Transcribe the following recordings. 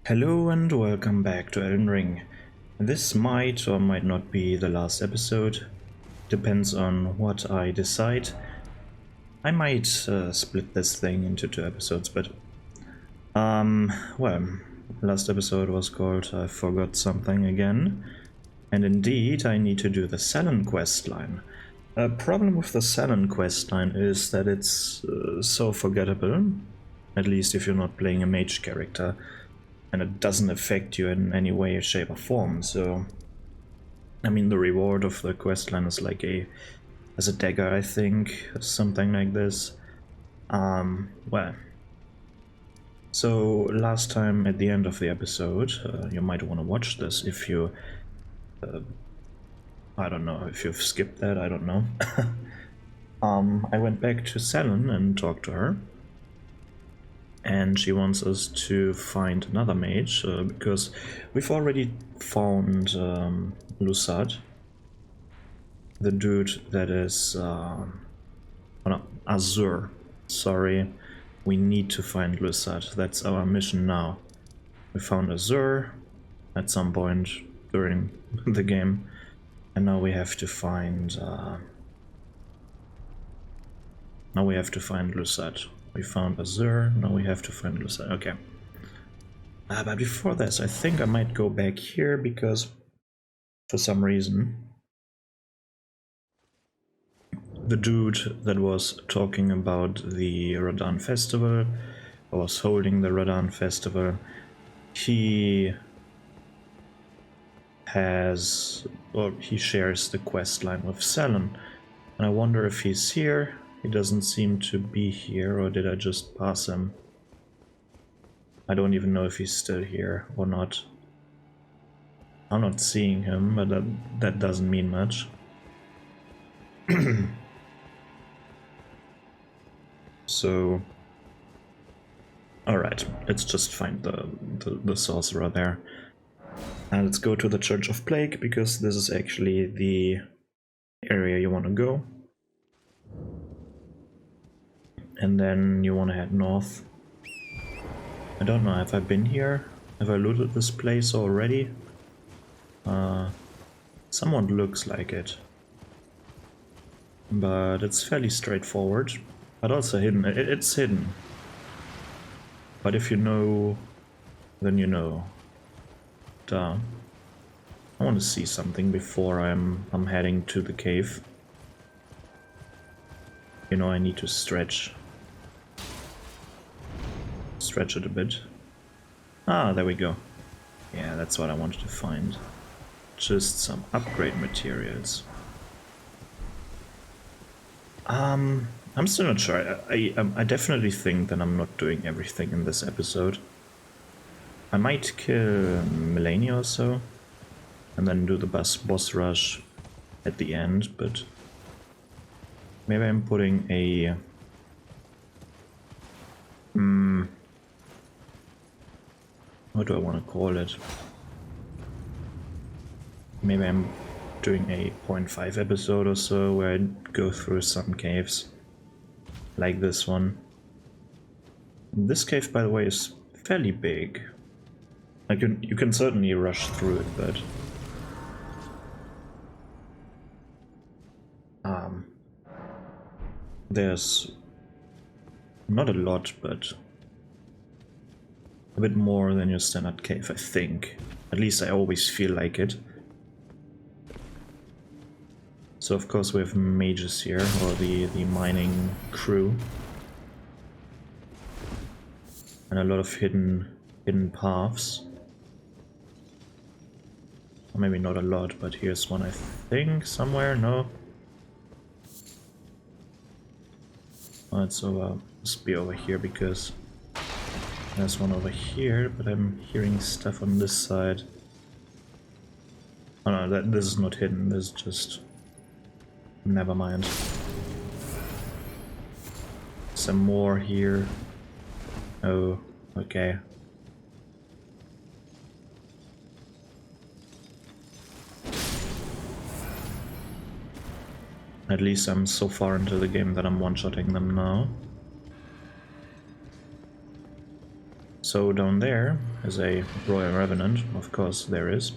Hello and welcome back to Elden Ring. This might or might not be the last episode, depends on what I decide. I might split this thing into two episodes, but well, last episode was called I Forgot Something Again, and indeed I need to do the Salon quest line. A problem with the Salon quest line is that it's so forgettable, at least if you're not playing a mage character. And it doesn't affect you in any way, shape, or form. So, I mean, the reward of the questline is like as a dagger, I think, or something like this. Well, so last time at the end of the episode, you might want to watch this if you, I don't know, if you've skipped that, I don't know. I went back to Salon and talked to her. And she wants us to find another mage, because we've already found Lusad, the dude that is oh no, Azur. Sorry, we need to find Lusad. That's our mission now. We found Azur at some point during the game, and now we have to find Lusad. We found Azur, now we have to find Lusad. Okay. But before this, I think I might go back here because, for some reason, the dude that was talking about the Radahn Festival, or was holding the Radahn Festival, he shares the quest line with Salon. And I wonder if he's here. He doesn't seem to be here, or did I just pass him? I don't even know if he's still here or not. I'm not seeing him, but that doesn't mean much. So, alright, let's just find the sorcerer there. And let's go to the Church of Plague, because this is actually the area you want to go. And then you want to head north. I don't know, have I been here? Have I looted this place already? Somewhat looks like it. But it's fairly straightforward. But also hidden. It's hidden. But if you know, then you know. Duh. I want to see something before I'm heading to the cave. You know, I need to stretch it a bit. Ah, there we go. Yeah, that's what I wanted to find. Just some upgrade materials. I'm still not sure. I definitely think that I'm not doing everything in this episode. I might kill Melania or so, and then do the boss rush at the end, but maybe I'm putting a what do I want to call it? Maybe I'm doing a 0.5 episode or so where I go through some caves. Like this one. This cave, by the way, is fairly big. You can certainly rush through it, but there's not a lot, but a bit more than your standard cave, I think. At least I always feel like it. So of course we have mages here, or the mining crew. And a lot of hidden paths. Or maybe not a lot, but here's one I think somewhere, no? Oh, it's over, must be over here because there's one over here, but I'm hearing stuff on this side. Oh no, this is not hidden, this is just... Never mind. Some more here. Oh, okay. At least I'm so far into the game that I'm one-shotting them now. So down there is a Royal Revenant, of course there is.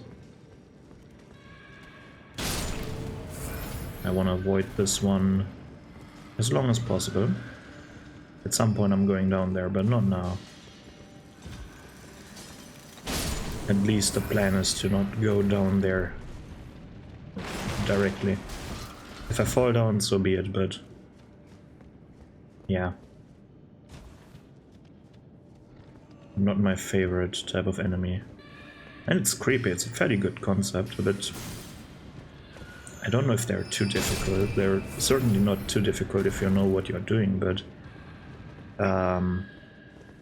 I want to avoid this one as long as possible. At some point I'm going down there, but not now. At least the plan is to not go down there directly. If I fall down, so be it, but yeah. Not my favorite type of enemy. And it's creepy, it's a fairly good concept, but I don't know if they're too difficult. They're certainly not too difficult if you know what you're doing, but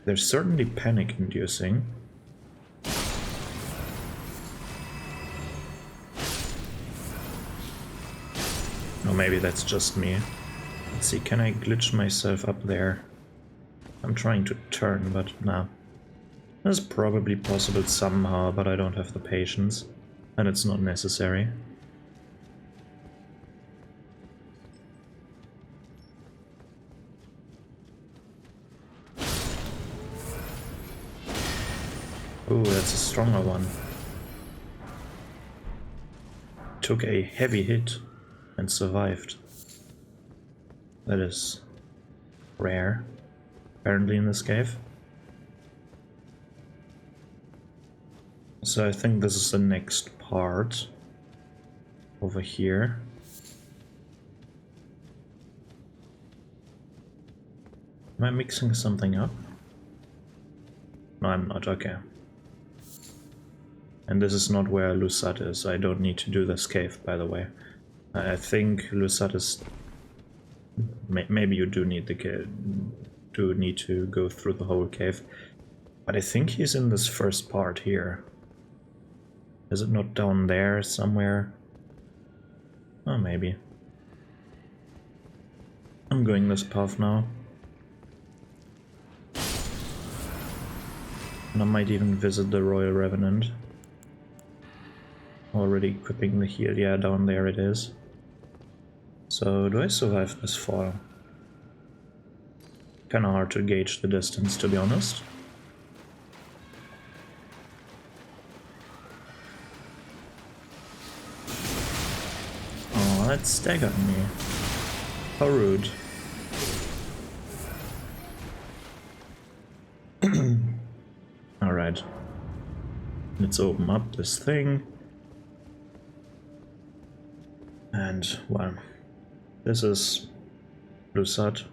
they're certainly panic-inducing. Or maybe that's just me. Let's see, can I glitch myself up there? I'm trying to turn, but nah. That's probably possible somehow, but I don't have the patience. And it's not necessary. Ooh, that's a stronger one. Took a heavy hit and survived. That is rare, apparently, in this cave. So I think this is the next part over here. Am I mixing something up? No, I'm not. Okay. And this is not where Lusat is. I don't need to do this cave, by the way. I think Lusat is... Maybe you do need to go through the whole cave. But I think he's in this first part here. Is it not down there somewhere? Oh, maybe. I'm going this path now. And I might even visit the Royal Revenant. Already equipping the heal. Yeah, down there it is. So, do I survive this fall? Kinda hard to gauge the distance, to be honest. Oh, that staggered me. How rude. Alright. Let's open up this thing. And, well, this is Lusat.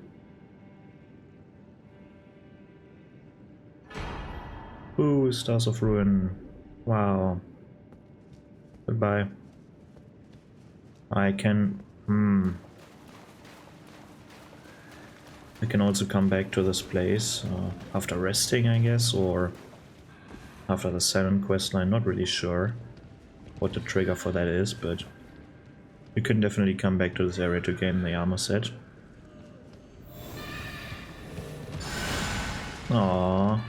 Ooh, Stars of Ruin. Wow. Goodbye. I can... I can also come back to this place after resting, I guess, or after the Silent questline. Not really sure what the trigger for that is, but you can definitely come back to this area to gain the armor set. Aww.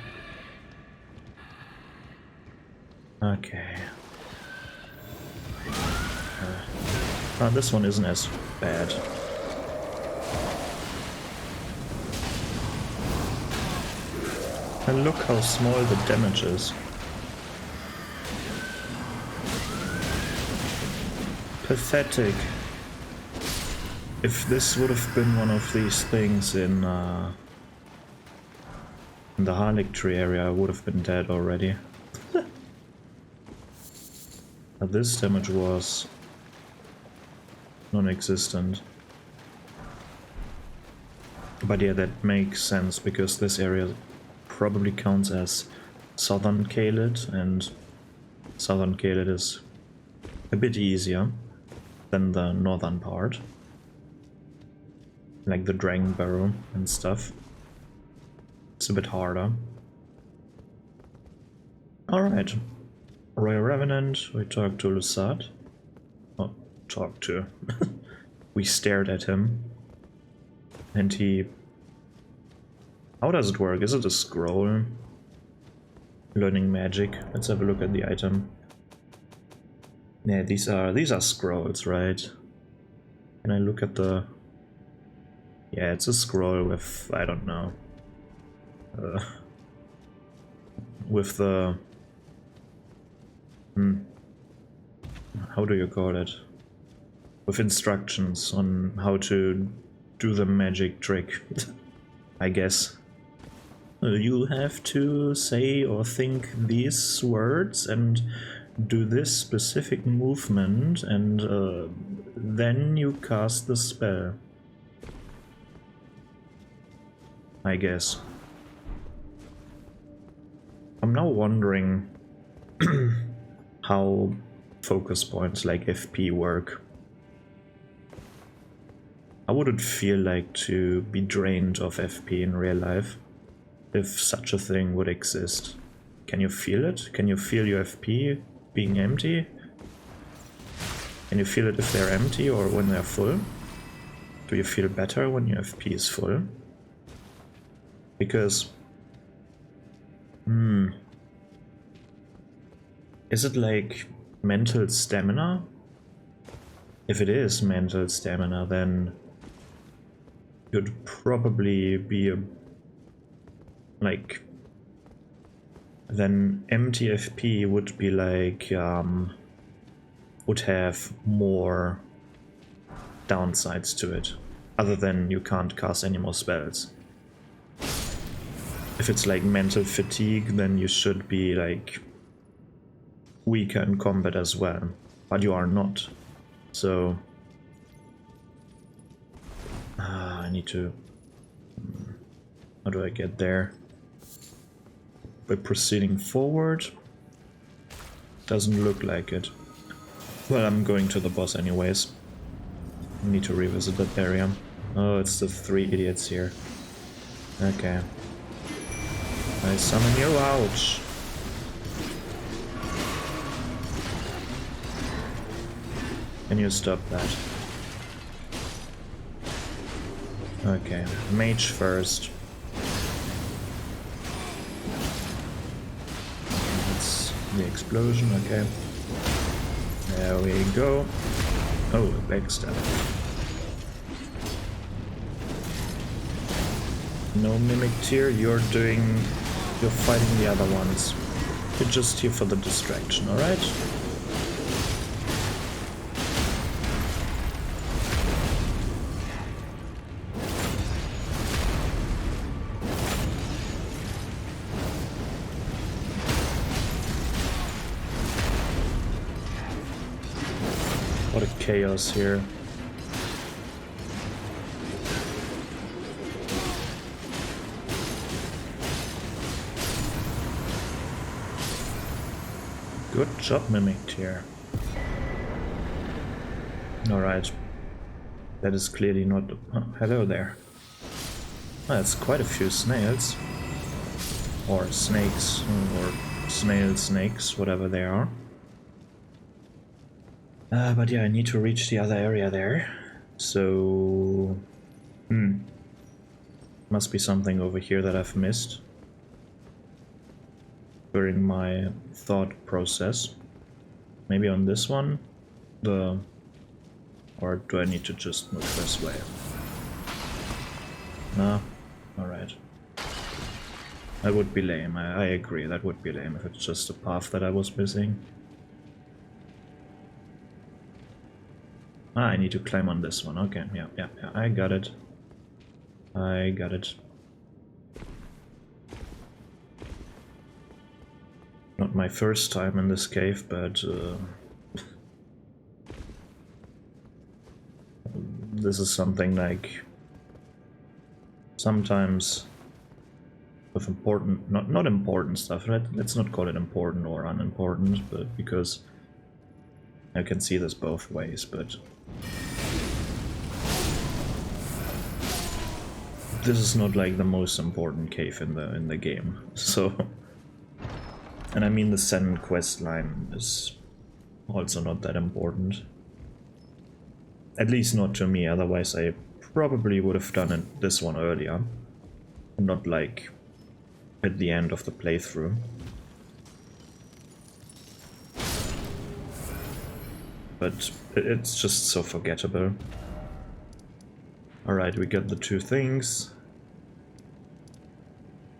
Okay. This one isn't as bad. And look how small the damage is. Pathetic. If this would have been one of these things in the Harlech tree area, I would have been dead already. But this damage was non-existent. But yeah, that makes sense, because this area probably counts as Southern Caelid, and Southern Caelid is a bit easier than the northern part. Like the Dragon Barrow and stuff. It's a bit harder. Alright. Royal Revenant, we talked to Lusat. Oh, talked to. We stared at him. And he... How does it work? Is it a scroll? Learning magic. Let's have a look at the item. Yeah, these are scrolls, right? Can I look at the... Yeah, it's a scroll with... I don't know. with the... how do you call it? With instructions on how to do the magic trick, I guess. You have to say or think these words and do this specific movement, and then you cast the spell. I guess. I'm now wondering how focus points like FP work. How would it feel like to be drained of FP in real life, if such a thing would exist? Can you feel it? Can you feel your FP being empty? Can you feel it if they're empty or when they're full? Do you feel better when your FP is full? Because... is it like mental stamina? If it is mental stamina, then you'd probably be a... like... then empty FP would be like... would have more downsides to it, other than you can't cast any more spells. If it's like mental fatigue, then you should be like weaker in combat as well, but you are not. So I need to... how do I get there? By proceeding forward? Doesn't look like it. Well, I'm going to the boss anyways. I need to revisit that area. Oh, it's the 3 idiots here. Okay. I summon you out. Can you stop that? Okay, mage first. That's the explosion, okay. There we go. Oh, backstab. No mimic tier, you're fighting the other ones. You're just here for the distraction, alright? What a chaos here. Good job, mimicked here. Alright. That is clearly not... oh, hello there. Oh, that's quite a few snails. Or snakes, or snakes, whatever they are. But yeah, I need to reach the other area there. So... must be something over here that I've missed during my thought process. Maybe on this one? Or do I need to just move this way? No? Alright. That would be lame, I agree, that would be lame if it's just a path that I was missing. Ah, I need to climb on this one, okay, yeah, I got it. I got it. Not my first time in this cave, but this is something like sometimes with important, not important stuff, right? Let's not call it important or unimportant, but because I can see this both ways, but this is not like the most important cave in the game, so. And I mean, the Sen quest line is also not that important. At least not to me, otherwise I probably would have done this one earlier. Not like at the end of the playthrough. But it's just so forgettable. Alright, we got the 2 things.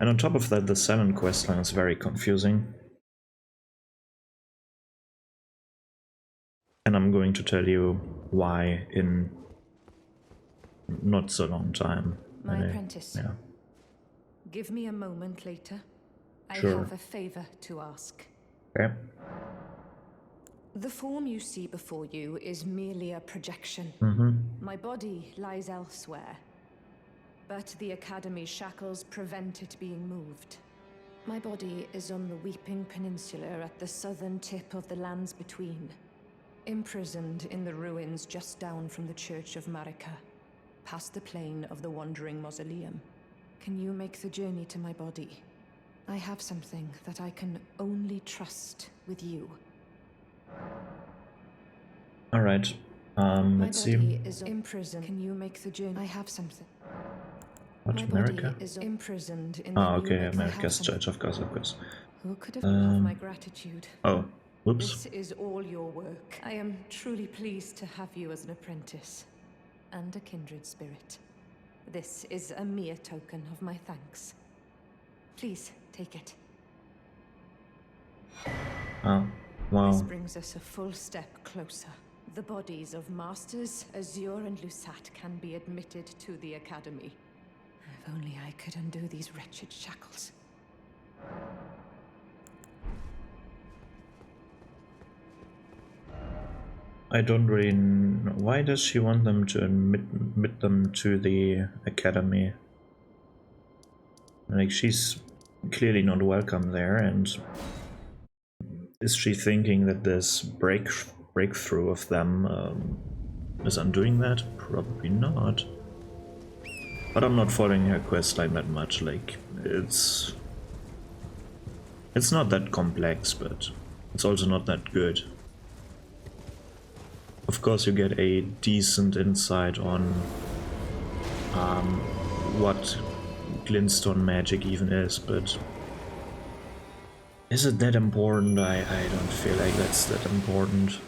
And on top of that, the Salon questline is very confusing. And I'm going to tell you why in not so long time. My apprentice. Yeah. Give me a moment later. Sure. I have a favor to ask. Okay. The form you see before you is merely a projection. My body lies elsewhere, but the Academy's shackles prevent it being moved. My body is on the Weeping Peninsula at the southern tip of the lands between, imprisoned in the ruins just down from the Church of Marika, past the plain of the Wandering Mausoleum. Can you make the journey to my body? I have something that I can only trust with you. All right. Let's see. My body is imprisoned. Can you make the journey? I have something. What, My America? body is imprisoned in Ah, the okay, America's Church, of course. Who could have have my gratitude? Oh, whoops. This is all your work. I am truly pleased to have you as an apprentice and a kindred spirit. This is a mere token of my thanks. Please take it. Oh, wow. This brings us a full step closer. The bodies of Masters, Azure and Lusat can be admitted to the Academy. If only I could undo these wretched shackles. I don't really know. Why does she want them to admit them to the Academy? Like, she's clearly not welcome there, and is she thinking that this breakthrough of them is undoing that? Probably not. But I'm not following her questline that much. Like, it's not that complex, but it's also not that good. Of course, you get a decent insight on what glintstone magic even is, but is it that important? I don't feel like that's that important.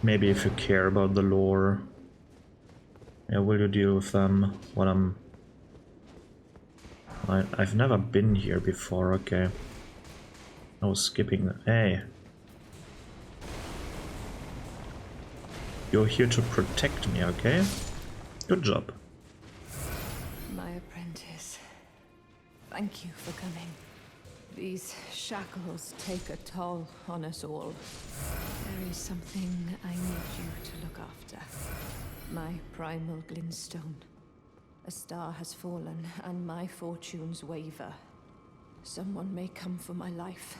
Maybe if you care about the lore, yeah, will you deal with them? What I've never been here before. Okay, I was skipping that. Hey. You're here to protect me, okay? Good job. My apprentice, thank you for coming. These shackles take a toll on us all. There is something I need you to look after. My primal glintstone. A star has fallen, and my fortunes waver. Someone may come for my life,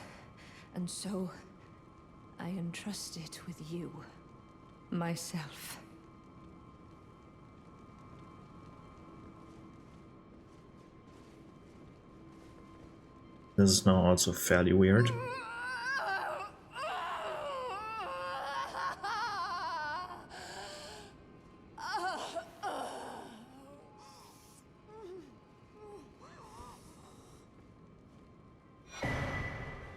and so I entrust it with you. Myself. This is now also fairly weird.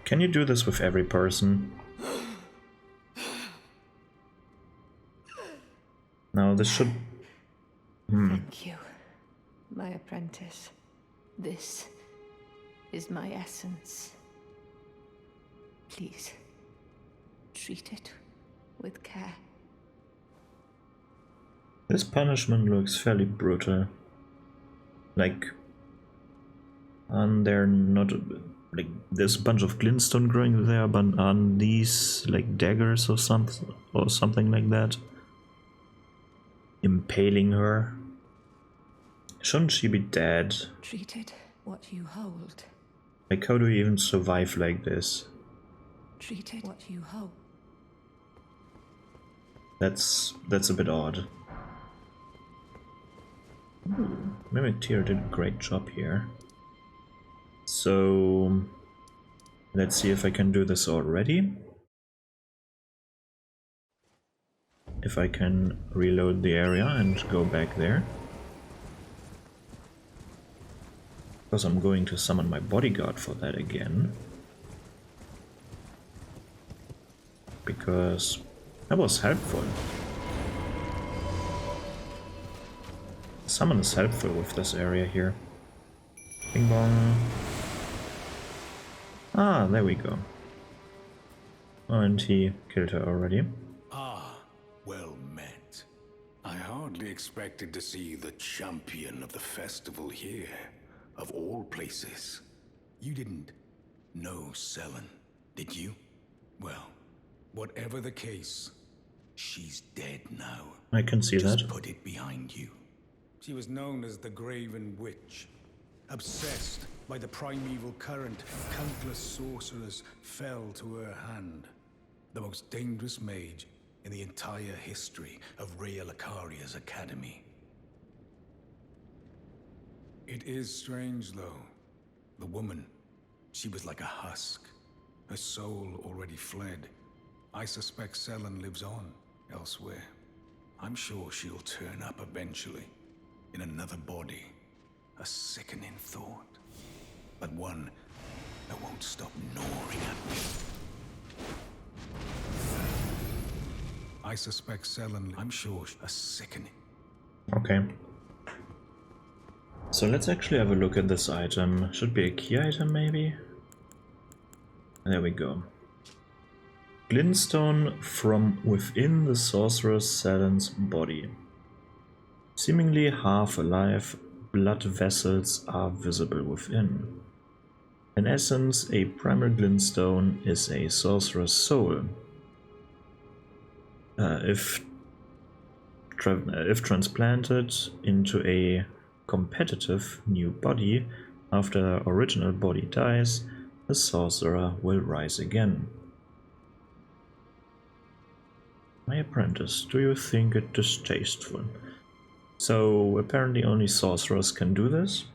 Can you do this with every person? No, this should... Thank you, my apprentice. This is my essence. Please, treat it with care. This punishment looks fairly brutal. Like... And they're not... Like, there's a bunch of glintstone growing there, but on these, like, daggers or something like that. Impaling her. Shouldn't she be dead? Treat it what you hold. Like, how do you even survive like this? Treat it what you hold. That's a bit odd. Maybe Tyr did a great job here. So let's see if I can do this already. If I can reload the area and go back there. Because I'm going to summon my bodyguard for that again. Because that was helpful. Summon is helpful with this area here. Bing bong. Ah, there we go. Oh, and he killed her already. Ah, well met. I hardly expected to see the champion of the festival here, of all places. You didn't know Selen, did you? Well, whatever the case, she's dead now. I can see Just that. put it behind you. She was known as the Graven Witch. Obsessed by the primeval current, countless sorcerers fell to her hand. The most dangerous mage in the entire history of Rhea Lacaria's academy. It is strange, though. The woman, she was like a husk. Her soul already fled. I suspect Selen lives on elsewhere. I'm sure she'll turn up eventually, in another body. A sickening thought, but one that won't stop gnawing at me. I suspect Selen, I'm sure, a sickening. Okay. So let's actually have a look at this item. Should be a key item, maybe? There we go. Glintstone from within the sorcerer's Selen's body. Seemingly half alive, blood vessels are visible within. In essence, a primal glintstone is a sorcerer's soul. If transplanted into a competitive new body after the original body dies, the sorcerer will rise again. My apprentice, do you think it distasteful? So apparently only sorcerers can do this?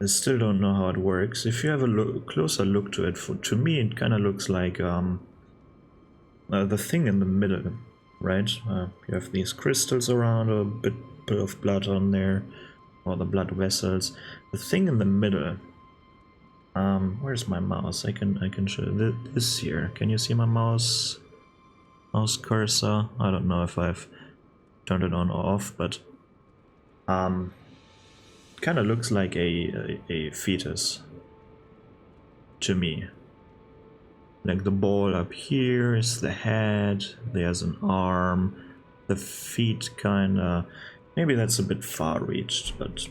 I still don't know how it works. If you have a closer look to it, to me it kind of looks like the thing in the middle, right? You have these crystals around, a bit of blood on there, or the blood vessels. The thing in the middle. Where's my mouse? I can show this here. Can you see my mouse cursor? I don't know if I've turned it on or off, but kind of looks like a fetus to me. Like the ball up here is the head, there's an arm, the feet kinda... Maybe that's a bit far-reached, but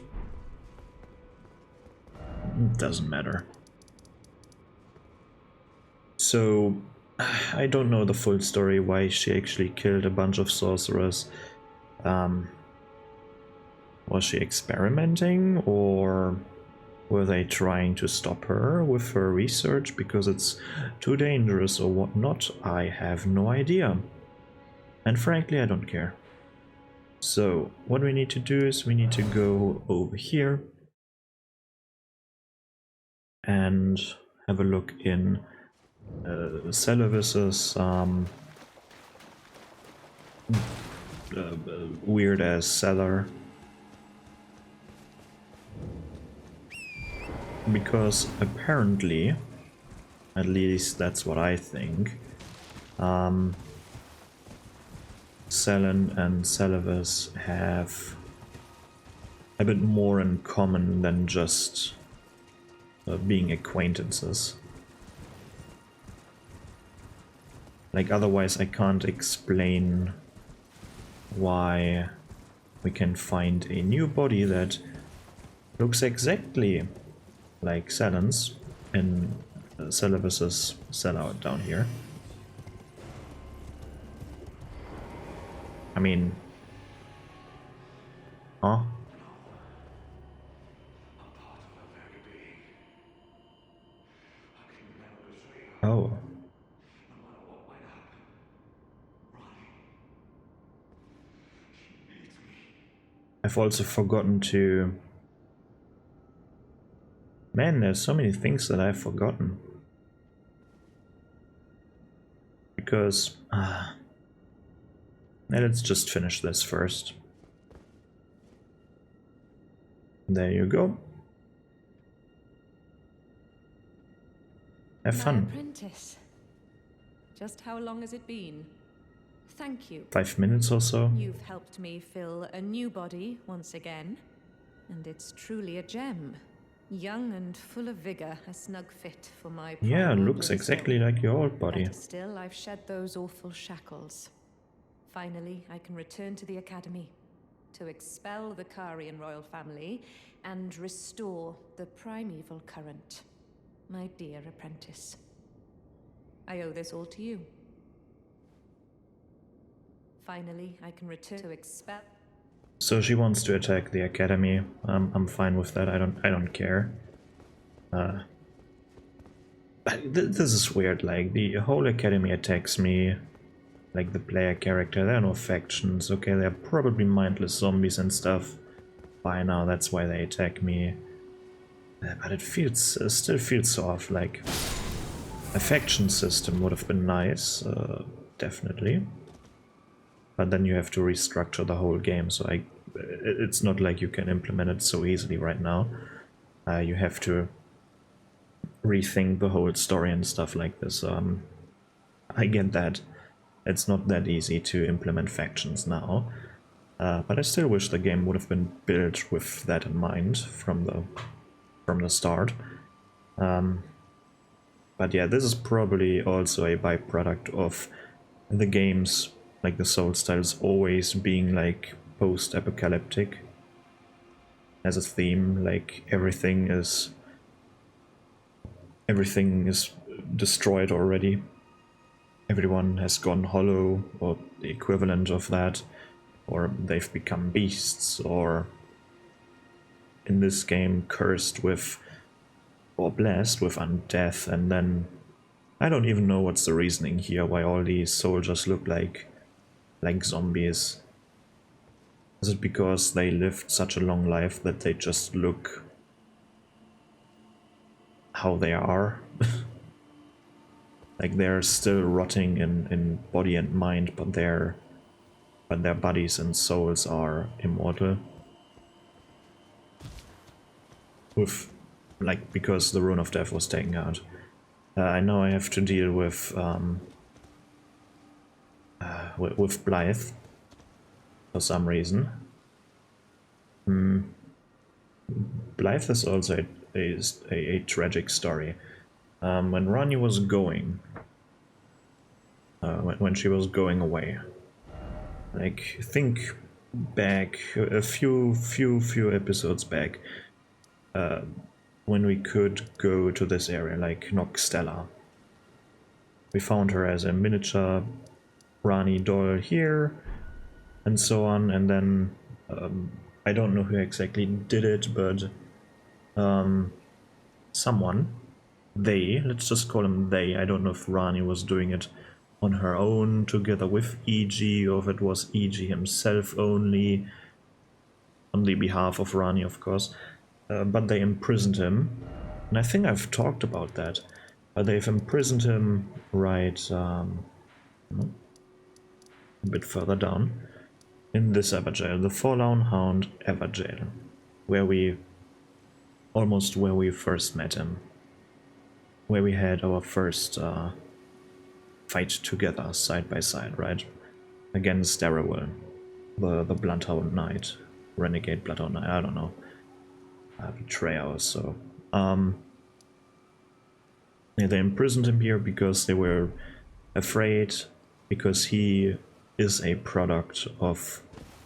it doesn't matter. So, I don't know the full story why she actually killed a bunch of sorcerers. Was she experimenting, or were they trying to stop her with her research because it's too dangerous or whatnot? I have no idea. And frankly, I don't care. So, what we need to do is we need to go over here and have a look in Celavis's weird-ass cellar. Because apparently, at least that's what I think, Selen and Celavis have a bit more in common than just being acquaintances. Like, otherwise I can't explain why we can find a new body that looks exactly like Selen's in Celavis's cellar down here. I mean... Huh? Oh. I've also forgotten to... Man, there's so many things that I've forgotten. Because... let's just finish this first. There you go. Have fun. My apprentice. Just how long has it been? Thank you. 5 minutes or so. You've helped me fill a new body once again, and it's truly a gem. Young and full of vigor, a snug fit for my Yeah, primal looks little exactly soul. like your old body. Better still, I've shed those awful shackles. Finally, I can return to the Academy to expel the Karian royal family and restore the primeval current. My dear apprentice, I owe this all to you. Finally, I can return to expel. So she wants to attack the academy. I'm fine with that. I don't care. This is weird. Like the whole academy attacks me, like the player character. There are no factions. Okay, they're probably mindless zombies and stuff. By now, that's why they attack me. But it feels still feels off. Like a faction system would have been nice, definitely. But then you have to restructure the whole game, so it's not like you can implement it so easily right now. You have to rethink the whole story and stuff like this. I get that. It's not that easy to implement factions now. But I still wish the game would have been built with that in mind from the start. But yeah, this is probably also a byproduct of the games, like the Soul styles, always being like post-apocalyptic as a theme. Like everything is destroyed already. Everyone has gone hollow, or the equivalent of that, or they've become beasts, or in this game cursed with or blessed with undeath. And then I don't even know what's the reasoning here, why all these soldiers look like zombies. Is it because they lived such a long life that they just look how they are? Like they're still rotting in body and mind, but their bodies and souls are immortal. Because the Rune of Death was taken out. I know I have to deal with Blythe for some reason. Blythe is also a tragic story. When Rani was going, when she was going away, like think back a few episodes back, when we could go to this area, like Noxtella. We found her as a miniature Rani doll here, and so on, and then I don't know who exactly did it, but someone, let's just call them they. I don't know if Rani was doing it on her own together with EG, or if it was EG himself only, on the behalf of Rani, of course. But they imprisoned him, and I think I've talked about that. But they've imprisoned him right a bit further down in this Everjail, the Forlorn Hound Everjail, where we first met him, where we had our first fight together, side by side, right, against Darrowell, the Bloodhound Knight, Renegade Bloodhound Knight. I don't know. Betrayer or so. Yeah, they imprisoned him here because they were afraid, because he is a product of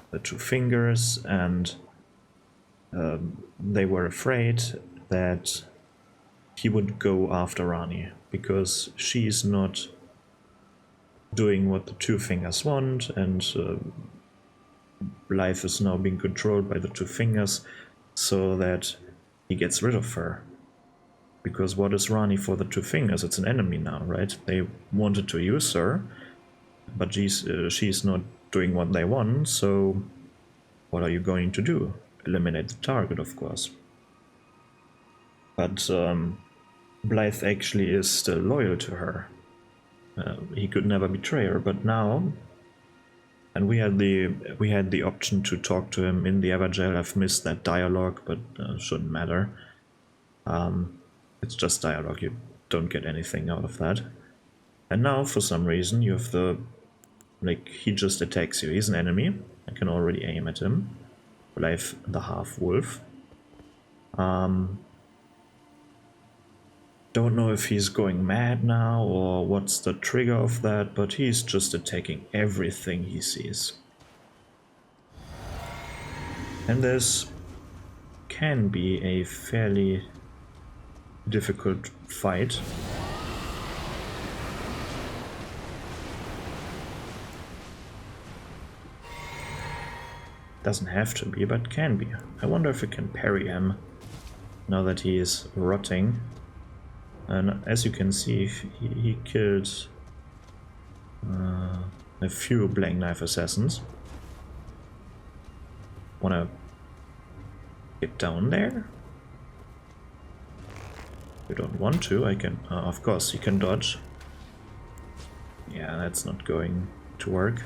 the Two Fingers, and they were afraid that he would go after Rani, because she is not doing what the Two Fingers want, and life is now being controlled by the Two Fingers, so that he gets rid of her. Because what is Rani for the Two Fingers? It's an enemy now, right? They wanted to use her, but she's not doing what they want, so what are you going to do? Eliminate the target, of course. But Blythe actually is still loyal to her. He could never betray her, but now... And we had the option to talk to him in the Everjail. I've missed that dialogue, but shouldn't matter. It's just dialogue, you don't get anything out of that. And now, for some reason, you have the Like, he just attacks you. He's an enemy. I can already aim at him. But I have the half-wolf. Don't know if he's going mad now or what's the trigger of that, but he's just attacking everything he sees. And this can be a fairly difficult fight. Doesn't have to be, but can be. I wonder if we can parry him now that he is rotting. And as you can see, he killed a few Blank Knife Assassins. Wanna get down there? You don't want to, I can... of course, you can dodge. Yeah, that's not going to work.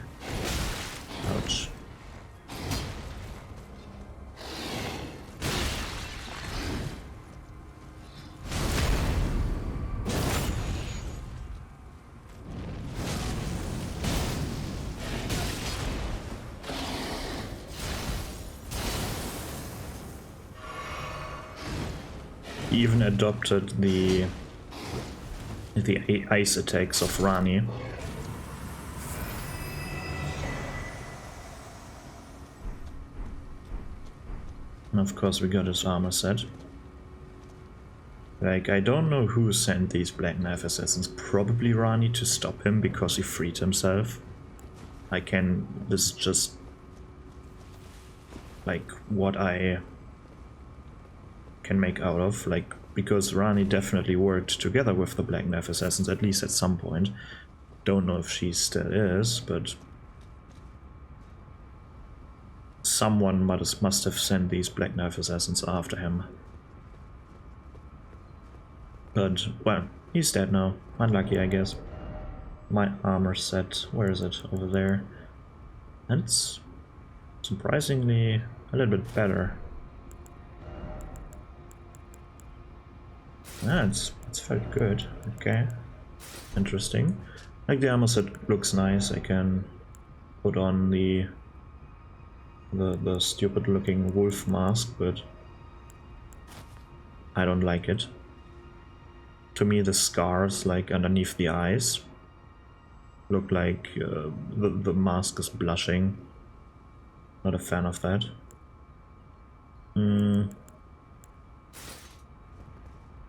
Ouch. He even adopted the ice attacks of Rani. And of course we got his armor set. Like, I don't know who sent these Black Knife Assassins. Probably Rani to stop him because he freed himself. This is just like what I can make out of, like, because Rani definitely worked together with the Black Knife Assassins, at least at some point. Don't know if she still is, but someone must have sent these Black Knife Assassins after him. But, well, he's dead now. Unlucky, I guess. My armor set, where is it? Over there. And it's surprisingly a little bit better. Ah, it's felt good. Okay. Interesting. Like, the armor set looks nice. I can put on the stupid looking wolf mask, but I don't like it. To me, the scars, like, underneath the eyes look like the mask is blushing. Not a fan of that.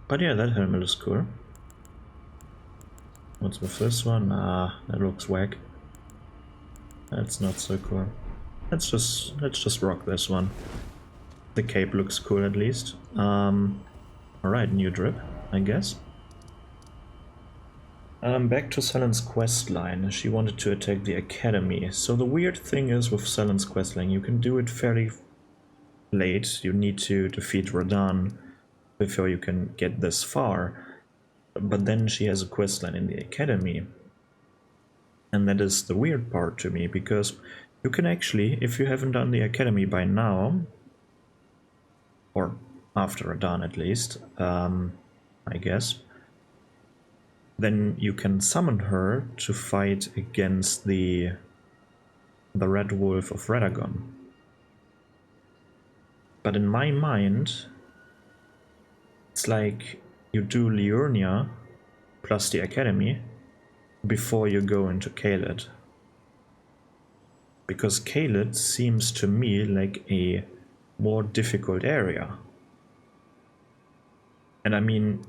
But yeah, that helmet is cool. What's with this one? Ah, that looks whack. That's not so cool. Let's just rock this one. The cape looks cool at least. Alright, new drip, I guess. Back to Selen's questline. She wanted to attack the academy. So the weird thing is with Selen's questline, you can do it fairly late. You need to defeat Radahn before you can get this far. But then she has a questline in the academy. And that is the weird part to me, because you can actually, if you haven't done the academy by now, or after Radahn at least, I guess, then you can summon her to fight against the Red Wolf of Radagon. But in my mind, it's like you do Liurnia plus the academy before you go into Caelid. Because Caelid seems to me like a more difficult area. And I mean,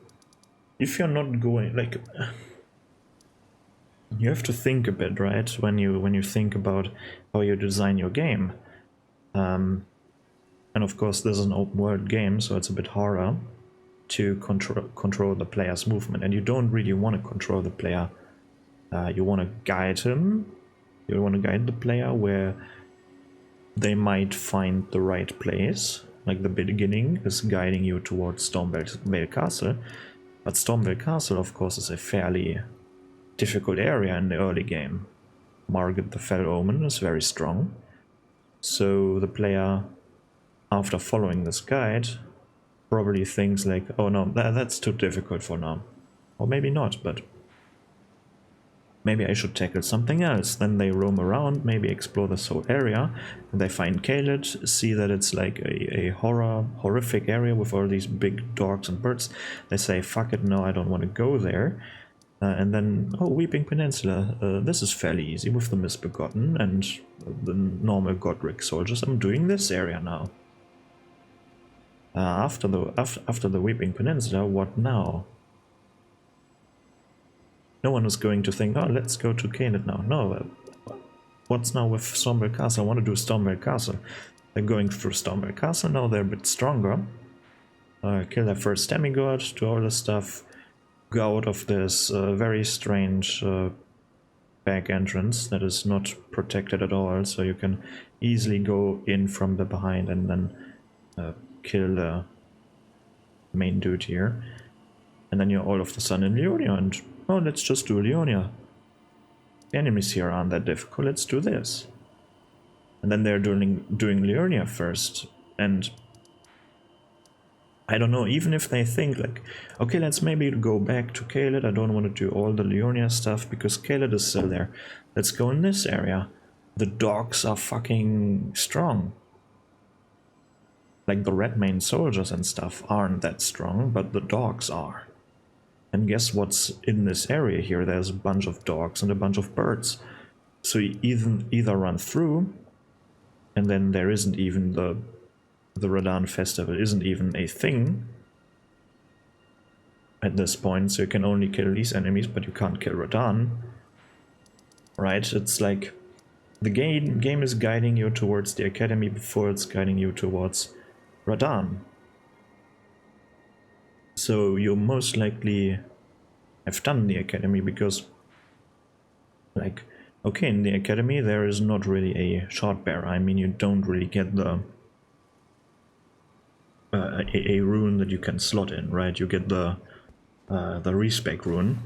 if you're not going, like, you have to think a bit, right? When you think about how you design your game. And of course, this is an open world game, so it's a bit harder to control the player's movement. And you don't really want to control the player. You want to guide him. You want to guide the player where they might find the right place. Like the beginning is guiding you towards Stormvale Castle. But Stormvale Castle, of course, is a fairly difficult area in the early game. Margaret the Fell Omen is very strong. So the player, after following this guide, probably thinks like, oh no, that's too difficult for now. Or maybe not, but maybe I should tackle something else. Then they roam around, maybe explore this whole area, and they find Kaled, see that it's like a horrific area with all these big dogs and birds. They say, fuck it, no, I don't want to go there. And then, oh, Weeping Peninsula, this is fairly easy with the Misbegotten and the normal Godric soldiers. I'm doing this area now. After the Weeping Peninsula, what now? No one is going to think, oh, let's go to Caelid now. No, what's now with Stormveil Castle? I want to do Stormveil Castle. They're going through Stormveil Castle, now they're a bit stronger. Kill their first demigod, do all this stuff. Go out of this very strange back entrance that is not protected at all, so you can easily go in from the behind and then kill the main dude here. And then you're all of a sudden in Leonia, and oh, let's just do Leonia. The enemies here aren't that difficult, let's do this. And then they're doing Leonia first, and I don't know, even if they think like, okay, let's maybe go back to Caelid, I don't want to do all the Leonia stuff because Caelid is still there. Let's go in this area. The dogs are fucking strong. Like the red mane soldiers and stuff aren't that strong, but the dogs are. And guess what's in this area here? There's a bunch of dogs and a bunch of birds. So you either run through, and then there isn't even the Radahn festival isn't even a thing at this point, so you can only kill these enemies, but you can't kill Radahn. Right? It's like the game is guiding you towards the academy before it's guiding you towards Radahn. So you most likely have done the academy because, like, okay, in the academy there is not really a shard bearer. I mean, you don't really get the a rune that you can slot in, right? You get the respec rune,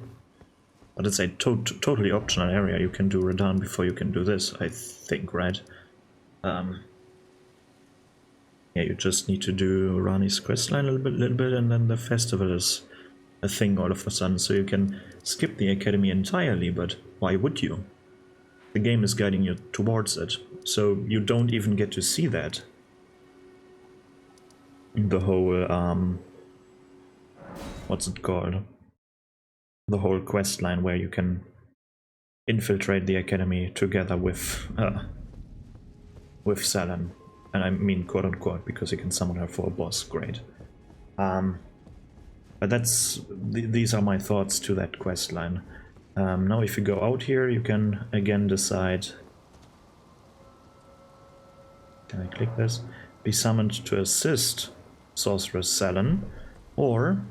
but it's a totally optional area. You can do Radahn before you can do this, I think, right? Yeah, you just need to do Rani's questline a little bit, and then the festival is a thing all of a sudden. So you can skip the academy entirely, but why would you? The game is guiding you towards it, so you don't even get to see that. The whole, what's it called? The whole quest line where you can infiltrate the academy together with Selen. And I mean quote unquote, because you can summon her for a boss, great. But that's, these are my thoughts to that quest line. Now if you go out here, you can again decide, can I click this? Be summoned to assist Sorceress Selen, or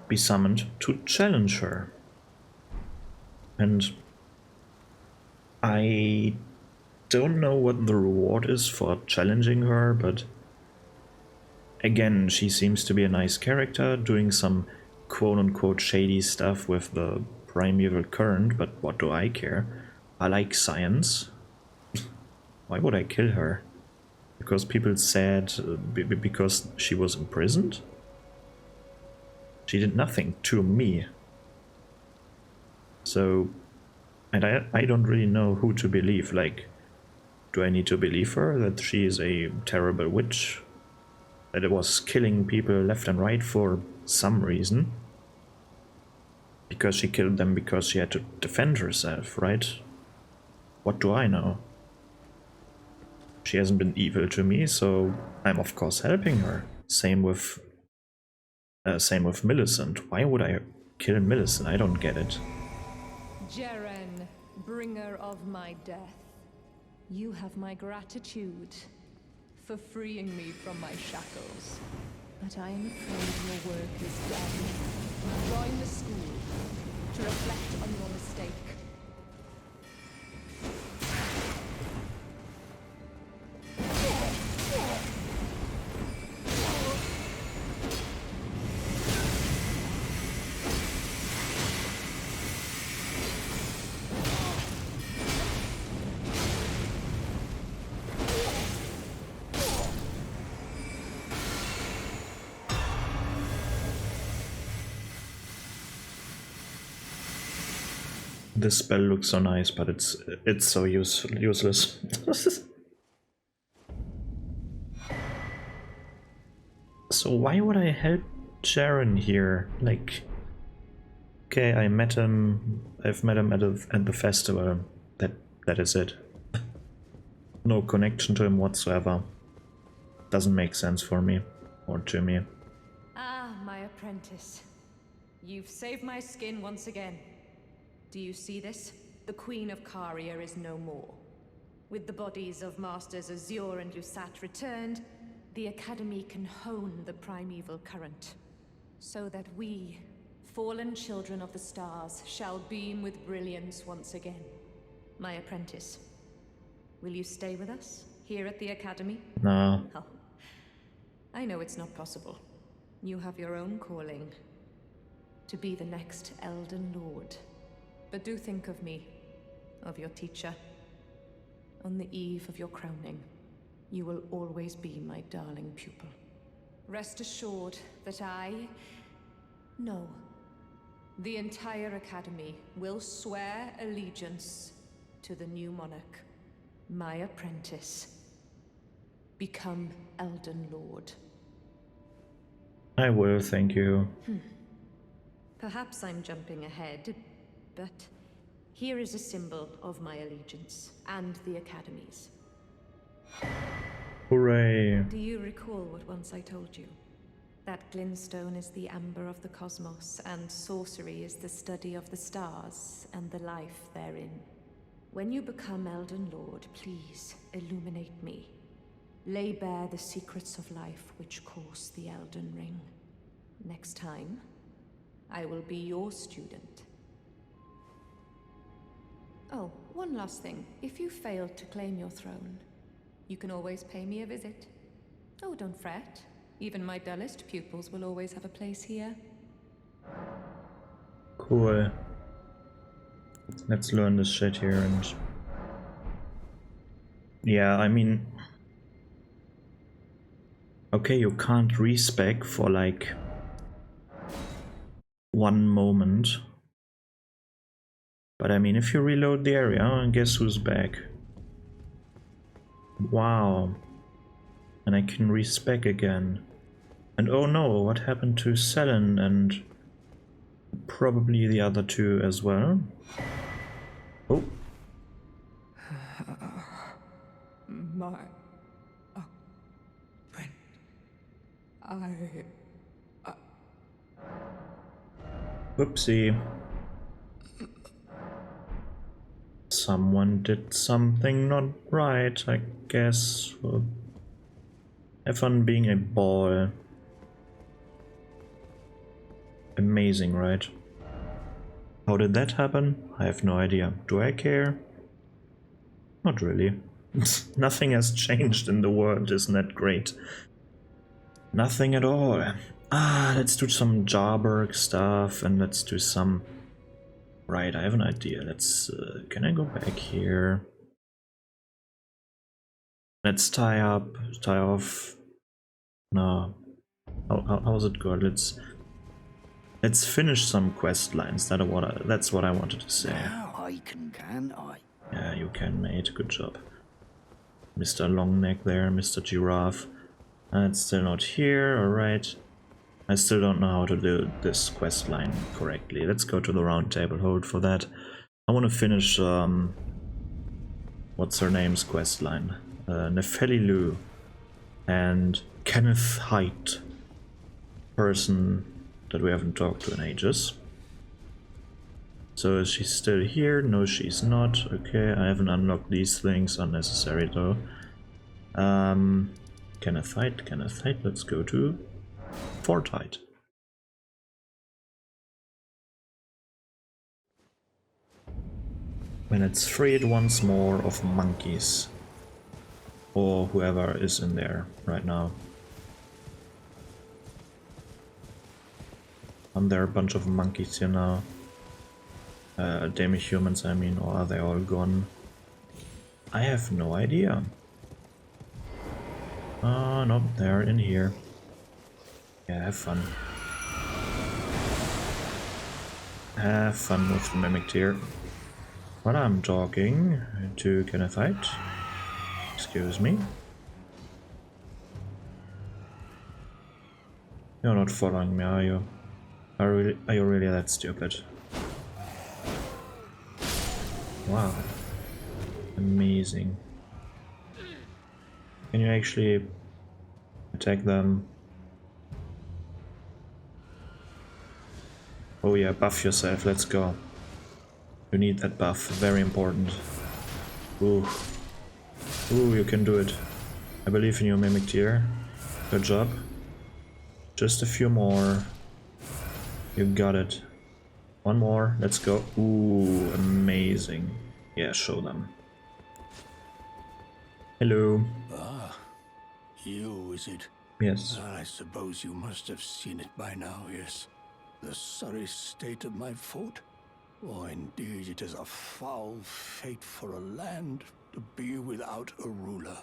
be summoned to challenge her. And I don't know what the reward is for challenging her, but again, she seems to be a nice character, doing some quote-unquote shady stuff with the primeval current, but what do I care? I like science. Why would I kill her? Because people said because she was imprisoned? She did nothing to me. So, and I don't really know who to believe. Like, do I need to believe her that she is a terrible witch? That it was killing people left and right for some reason? Because she killed them because she had to defend herself, right? What do I know? She hasn't been evil to me, so I'm of course helping her. Same with Millicent. Why would I kill Millicent? I don't get it. Jeren, bringer of my death. You have my gratitude for freeing me from my shackles. But I am afraid your work is done. Join the school to reflect on your mistake. This spell looks so nice, but it's so useless. So why would I help Jaren here? Like, okay, I've met him at the festival. That is it. No connection to him whatsoever. Doesn't make sense for me or to me. Ah, my apprentice. You've saved my skin once again. Do you see this? The Queen of Caria is no more. With the bodies of Masters Azure and Lusat returned, the Academy can hone the primeval current, so that we, fallen children of the stars, shall beam with brilliance once again. My apprentice, will you stay with us, here at the Academy? No. Oh, I know it's not possible. You have your own calling, to be the next Elden Lord. But do think of me, of your teacher. On the eve of your crowning, you will always be my darling pupil. Rest assured that no, the entire Academy will swear allegiance to the new monarch, my apprentice. Become Elden Lord. I will, thank you. Perhaps I'm jumping ahead, but here is a symbol of my allegiance and the Academy's. Hooray! Do you recall what once I told you? That glintstone is the amber of the cosmos, and sorcery is the study of the stars and the life therein. When you become Elden Lord, please illuminate me. Lay bare the secrets of life which course the Elden Ring. Next time, I will be your student. Oh, one last thing. If you fail to claim your throne, you can always pay me a visit. Oh, don't fret. Even my dullest pupils will always have a place here. Cool. Let's learn this shit here and... Yeah, I mean... Okay, you can't respec for like... one moment. But I mean, if you reload the area, guess who's back? Wow. And I can respec again. And oh no, what happened to Selen and probably the other two as well? Oh. My... Whoopsie. Someone did something not right, I guess. Have fun being a ball. Amazing, right? How did that happen? I have no idea. Do I care? Not really. Nothing has changed in the world, isn't that great? Nothing at all. Let's do some Jarberg stuff and let's do some... Right, I have an idea. Let's... can I go back here? Let's tie off... No. How's it go? Let's finish some quest lines. That's what I wanted to say. Now I can I? Yeah, you can, mate. Good job. Mr. Longneck there, Mr. Giraffe. It's still not here, alright. I still don't know how to do this quest line correctly. Let's go to the round table, hold for that. I want to finish, what's her name's quest line? Nefeli Lu and Kenneth Height. Person that we haven't talked to in ages. So is she still here? No, she's not. Okay, I haven't unlocked these things. Unnecessary though. Kenneth Height, let's go to Fort Height. When it's freed once more of monkeys. Or whoever is in there right now. And there are a bunch of monkeys here now. Demi-humans, I mean, or are they all gone? I have no idea. Oh, no, they're in here. Yeah, have fun. Have fun with the Mimic Tear. While I'm talking to Can I Fight? Excuse me. You're not following me, are you? Are you really that stupid? Wow. Amazing. Can you actually attack them? Oh yeah, buff yourself, let's go. You need that buff, very important. Ooh. Ooh, you can do it. I believe in you, Mimic Tier. Good job. Just a few more. You got it. One more, let's go. Ooh, amazing. Yeah, show them. Hello. Ah, you, is it? Yes. I suppose you must have seen it by now, yes. The sorry state of my fort. Oh, indeed, it is a foul fate for a land to be without a ruler.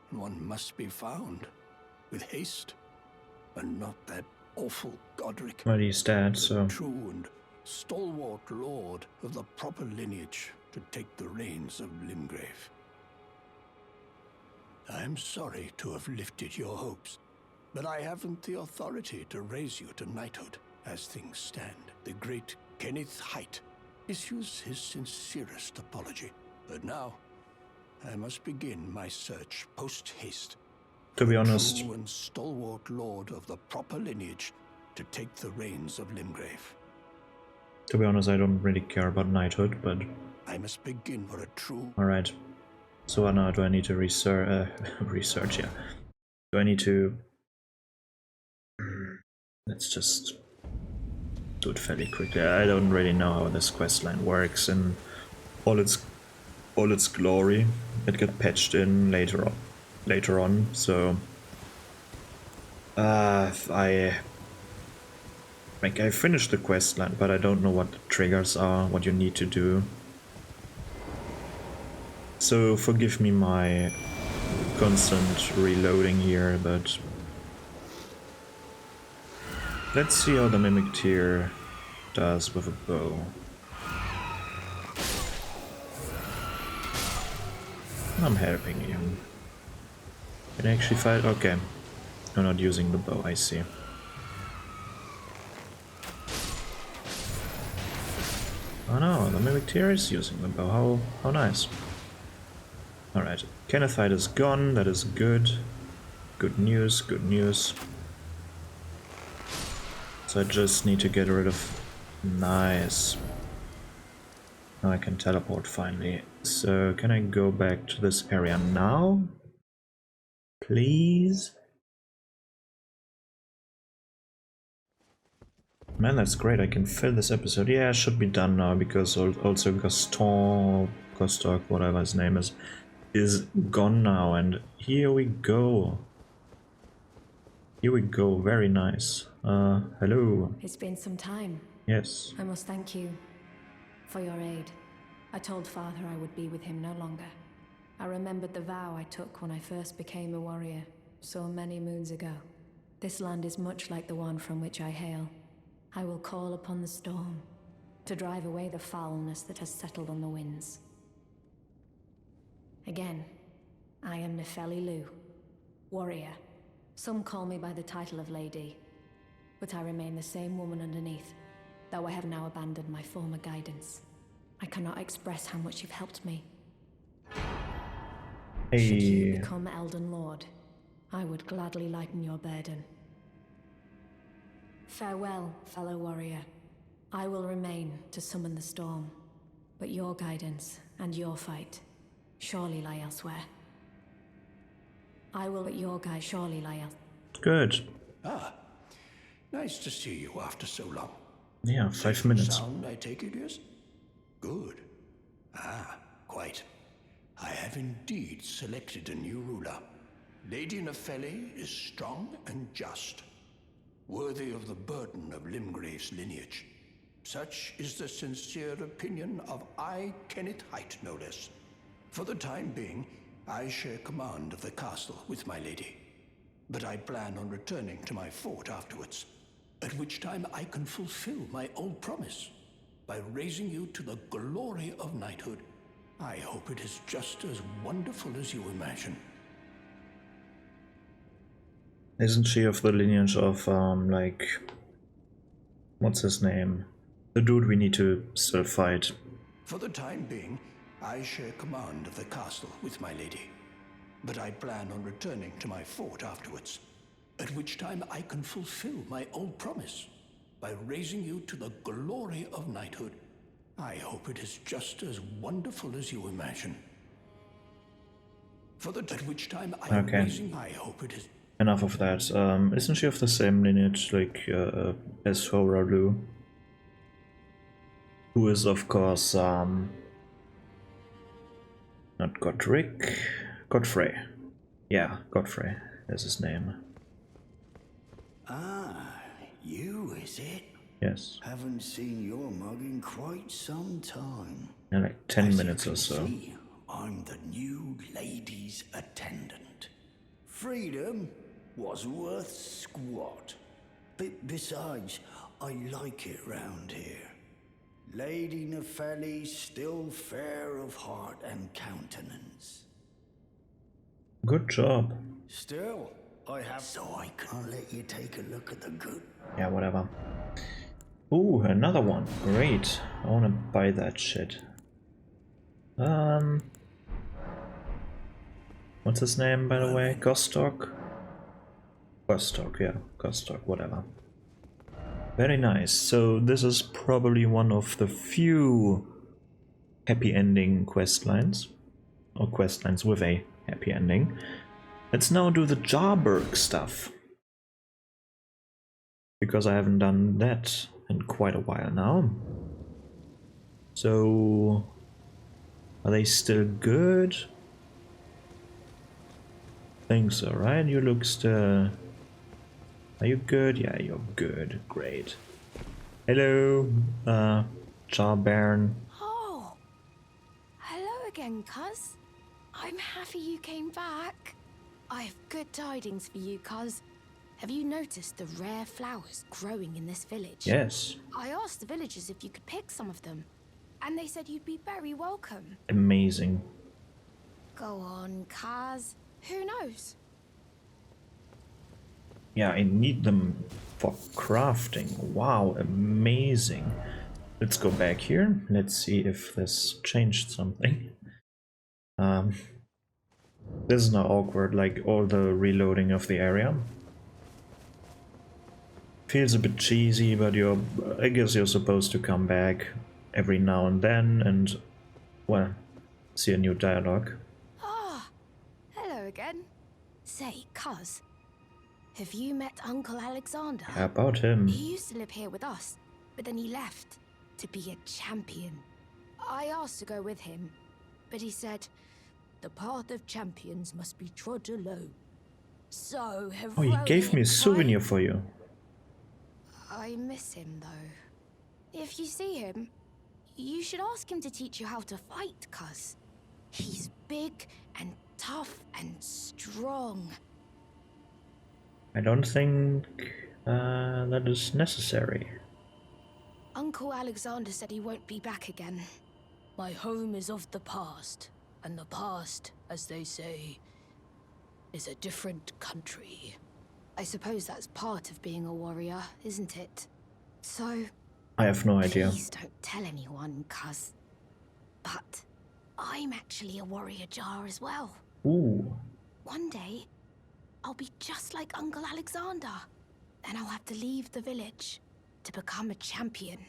One must be found, with haste, and not that awful Godric. Well, he's dead, so... True and stalwart lord of the proper lineage to take the reins of Limgrave. I am sorry to have lifted your hopes, but I haven't the authority to raise you to knighthood. As things stand, the great Kenneth Height issues his sincerest apology. But now, I must begin my search post-haste. To be honest, True and stalwart lord of the proper lineage to take the reins of Limgrave. I don't really care about knighthood, but... I must begin for a true... Alright. So now do I need to research, yeah. Do I need to... Let's just do it fairly quickly. I don't really know how this questline works in all its glory. It got patched in later on, so... I finished the questline, but I don't know what the triggers are, what you need to do. So forgive me my constant reloading here, but let's see how the Mimic Tier does with a bow. I'm helping you. Can I actually fight? Okay. You're not using the bow, I see. Oh no, the Mimic Tier is using the bow. How nice. Alright, Kennethite is gone, that is good. Good news, good news. So I just need to get rid of... Nice. Now I can teleport finally. So can I go back to this area now? Please? Man, that's great, I can fill this episode. Yeah, it should be done now, because also Gostok, whatever his name is gone now, and here we go. Here we go, very nice. Hello. It's been some time. Yes. I must thank you for your aid. I told Father I would be with him no longer. I remembered the vow I took when I first became a warrior, so many moons ago. This land is much like the one from which I hail. I will call upon the storm to drive away the foulness that has settled on the winds. Again, I am Nefeli Lu, warrior. Some call me by the title of Lady, but I remain the same woman underneath, though I have now abandoned my former guidance. I cannot express how much you've helped me. Hey. Should you become Elden Lord, I would gladly lighten your burden. Farewell, fellow warrior. I will remain to summon the storm, but your guidance and your fight surely lie elsewhere. I will let your guide surely lie elsewhere. Good. Ah, nice to see you after so long. Yeah, 5 minutes. Sound, I take it, yes? Good. Ah, quite. I have indeed selected a new ruler. Lady Nefeli is strong and just, worthy of the burden of Limgrave's lineage. Such is the sincere opinion of I, Kenneth Height, no less. For the time being, I share command of the castle with my lady. But I plan on returning to my fort afterwards, at which time I can fulfill my old promise. by raising you to the glory of knighthood. I hope it is just as wonderful as you imagine. Isn't she of the lineage of, like... What's his name? The dude we need to still fight. For the time being, I share command of the castle with my lady. But I plan on returning to my fort afterwards, at which time I can fulfill my old promise by raising you to the glory of knighthood. I hope it is just as wonderful as you imagine. At which time I am raising, I hope it is. Enough of that. Isn't she of the same lineage, like, as Horalu? Who is, of course, not Godric, Godfrey. Yeah, Godfrey is his name. Ah, you, is it? Yes. Haven't seen your mug in quite some time. In like 10 minutes or so. See, I'm the new lady's attendant. Freedom was worth squat. Besides, I like it round here. Lady Nepheli's still fair of heart and countenance. Good job. Still, I have... So I can't let you take a look at the good. Yeah, whatever. Ooh, another one. Great. I wanna buy that shit. What's his name, by the way? Gostok? Gostok, yeah. Gostok, whatever. Very nice. So this is probably one of the few happy ending questlines. Or questlines with a happy ending. Let's now do the Jarberg stuff. Because I haven't done that in quite a while now. So... Are they still good? Think so, right? You look still... Are you good? Yeah, you're good. Great. Hello, Jarbairn. Oh, hello again, cuz. I'm happy you came back. I have good tidings for you, cuz. Have you noticed the rare flowers growing in this village? Yes. I asked the villagers if you could pick some of them, and they said you'd be very welcome. Amazing. Go on, cuz. Who knows? Yeah, I need them for crafting. Wow, amazing. Let's go back here. Let's see if this changed something. This is now awkward, like all the reloading of the area. Feels a bit cheesy, but I guess you're supposed to come back every now and then and, well, see a new dialogue. Ah, hello again. Say, cuz, have you met Uncle Alexander? How about him? He used to live here with us, but then he left to be a champion. I asked to go with him, but he said, the path of champions must be trod alone. So heroic. Oh, he gave me a souvenir for you. I miss him, though. If you see him, you should ask him to teach you how to fight, cuz. He's big and tough and strong. I don't think that is necessary. Uncle Alexander said he won't be back again. My home is of the past, and the past, as they say, is a different country. I suppose that's part of being a warrior, isn't it? So... I have no idea. Please don't tell anyone, cuz. But I'm actually a warrior jar as well. Ooh. One day, I'll be just like Uncle Alexander. Then I'll have to leave the village to become a champion.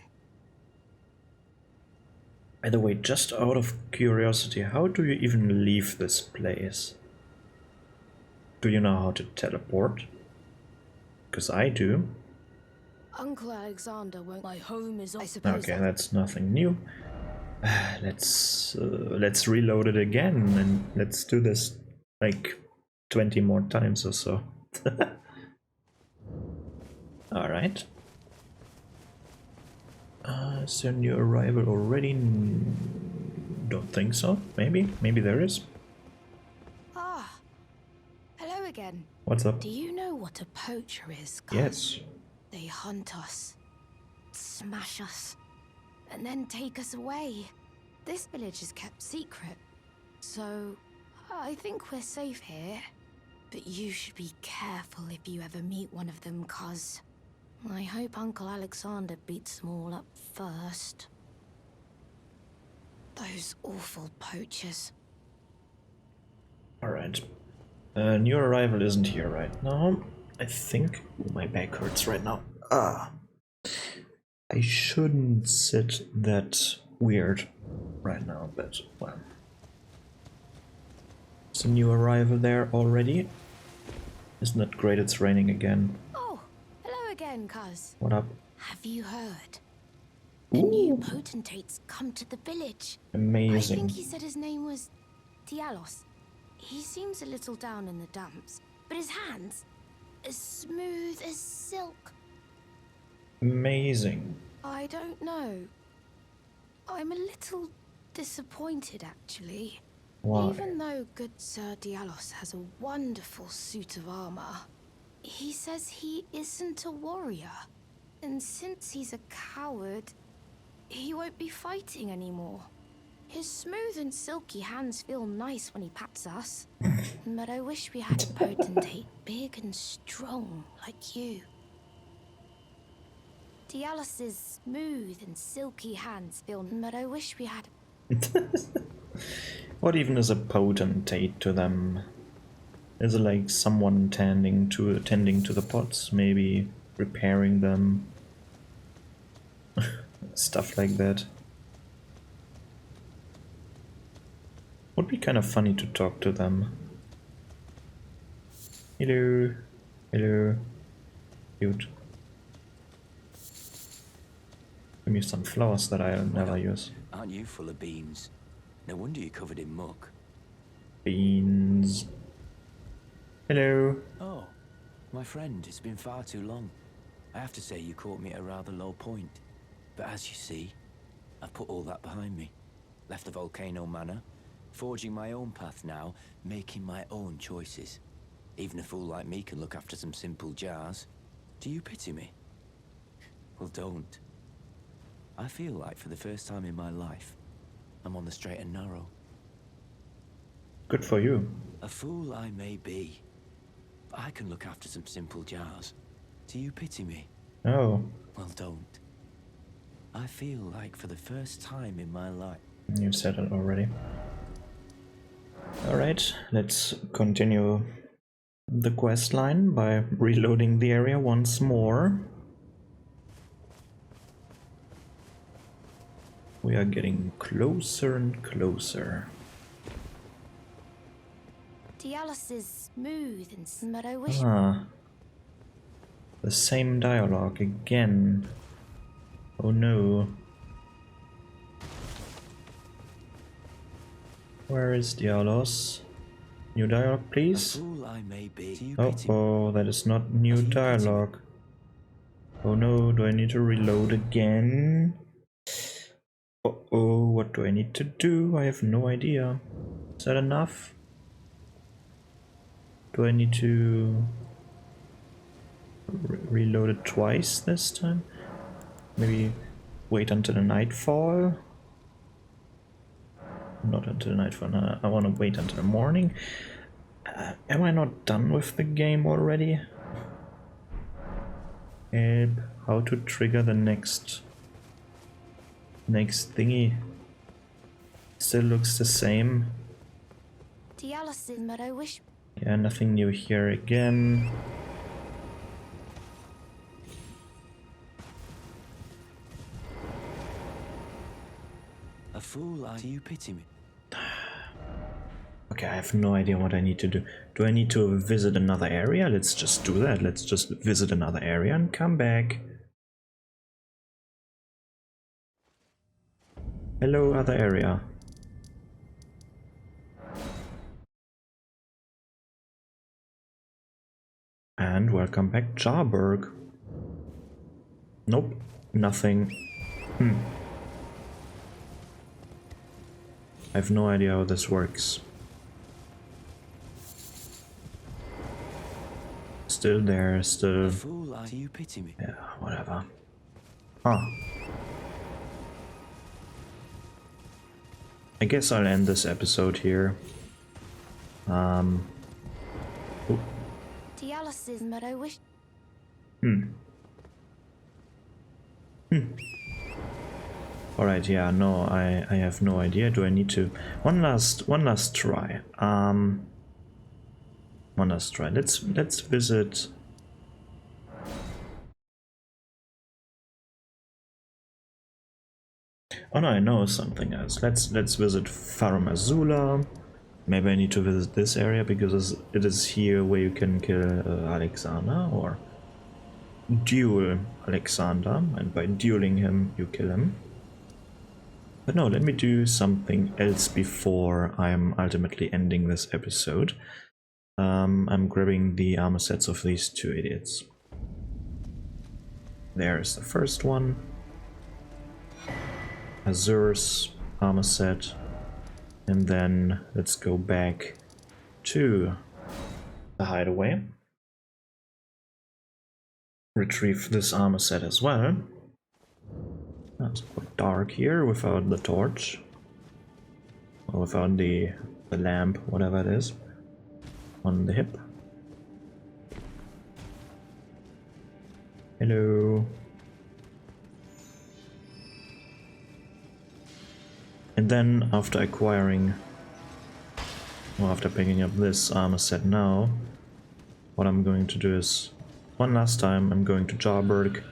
By the way, just out of curiosity, how do you even leave this place? Do you know how to teleport? Because I do. Uncle Alexander won't. My home is. I suppose. Okay, that's nothing new. Let's reload it again and let's do this like 20 more times or so. All right. Is there a new arrival already? Don't think so. Maybe there is. Ah, hello again. What's up? Do you know what a poacher is, cuz? Yes. They hunt us, smash us, and then take us away. This village is kept secret, so I think we're safe here. But you should be careful if you ever meet one of them, cuz I hope Uncle Alexander beats them all up first. Those awful poachers. Alright. New arrival isn't here right now. I think my back hurts right now. Ah. I shouldn't sit that weird right now, but well. There's a new arrival there already. Isn't that great? It's raining again. Oh, hello again, cuz. What up? Have you heard? The new potentate's come to the village. Amazing. I think he said his name was Dialos. He seems a little down in the dumps, but his hands, as smooth as silk. Amazing. I don't know. I'm a little disappointed, actually. Why? Even though good Sir Dialos has a wonderful suit of armor, he says he isn't a warrior. And since he's a coward, he won't be fighting anymore. His smooth and silky hands feel nice when he pats us. But I wish we had a potentate big and strong like you. Dialos' smooth and silky hands feel... But I wish we had... What even is a potentate to them? Is it like someone tending to the pots, maybe repairing them? Stuff like that. Would be kind of funny to talk to them. Hello. Hello. Cute. Give me some flowers that I'll never use. Aren't you full of beans? No wonder you're covered in muck. Beans. Hello. Oh, my friend, it's been far too long. I have to say you caught me at a rather low point. But as you see, I've put all that behind me. Left the Volcano Manor, forging my own path now, making my own choices. Even a fool like me can look after some simple jars. Do you pity me? Well, don't. I feel like for the first time in my life, I'm on the straight and narrow. Good for you. A fool I may be, but I can look after some simple jars. Do you pity me? Oh. Well, don't. I feel like for the first time in my life... You said it already. Alright, let's continue the quest line by reloading the area once more. We are getting closer and closer. Dialos is smooth and... But I wish... Ah. The same dialogue again. Oh no. Where is Dialos? New dialogue, please? A fool I may be. Do you Oh, pity me? oh, that is not new dialogue. Oh no, do I need to reload again? Oh, what do I need to do? I have no idea. Is that enough? Do I need to reload it twice this time? Maybe wait until the nightfall? Not until nightfall, no, I want to wait until the morning. Am I not done with the game already? How to trigger the next thingy? Still looks the same. Dialos is... But I wish... Yeah, nothing new here again. A fool I... Do you pity me? Okay, I have no idea what I need to do. Do I need to visit another area? Let's just do that. Let's just visit another area and come back. Hello, other area. And welcome back, Jarberg. Nope, nothing. I have no idea how this works. Still there, still... A fool I... Do you pity me? Yeah, whatever. Huh. I guess I'll end this episode here. Dialysis meadow wish. Alright, yeah, no, I have no idea. Do I need to... One last try. One last try. Let's visit... Oh no, I know something else. Let's visit Farum Azula. Maybe I need to visit this area because it is here where you can kill Alexander or duel Alexander, and by dueling him you kill him. But no, let me do something else before I'm ultimately ending this episode. I'm grabbing the armor sets of these two idiots. There's the first one. Azur's armor set. And then let's go back to the hideaway. Retrieve this armor set as well. It's quite dark here without the torch. Or without the lamp, whatever it is. On the hip. Hello. And then after acquiring, or after picking up this armor set now, what I'm going to do is, one last time I'm going to Jarberg.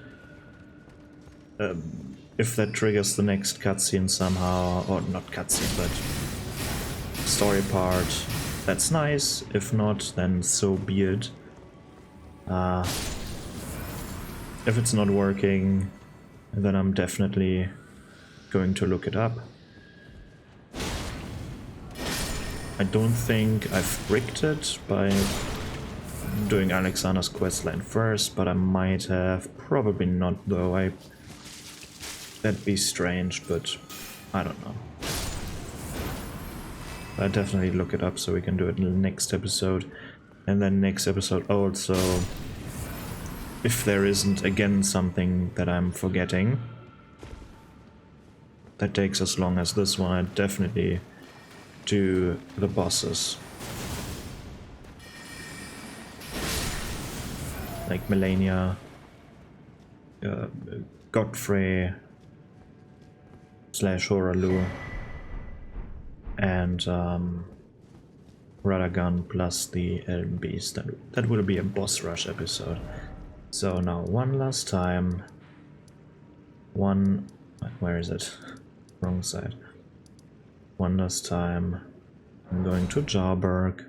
If that triggers the next cutscene somehow, or not cutscene, but story part, that's nice. If not, then so be it. If it's not working, then I'm definitely going to look it up. I don't think I've bricked it by doing Alexander's questline first, but I might have. Probably not, though. That'd be strange, but I don't know. I'll definitely look it up so we can do it in the next episode. And then next episode also, if there isn't again something that I'm forgetting that takes as long as this one, I'd definitely do the bosses. Like Melania, Godfrey, / Horalu, and Radagon plus the Elden Beast. That will be a boss rush episode. So now one last time. Where is it? Wrong side. One last time. I'm going to Jarberg.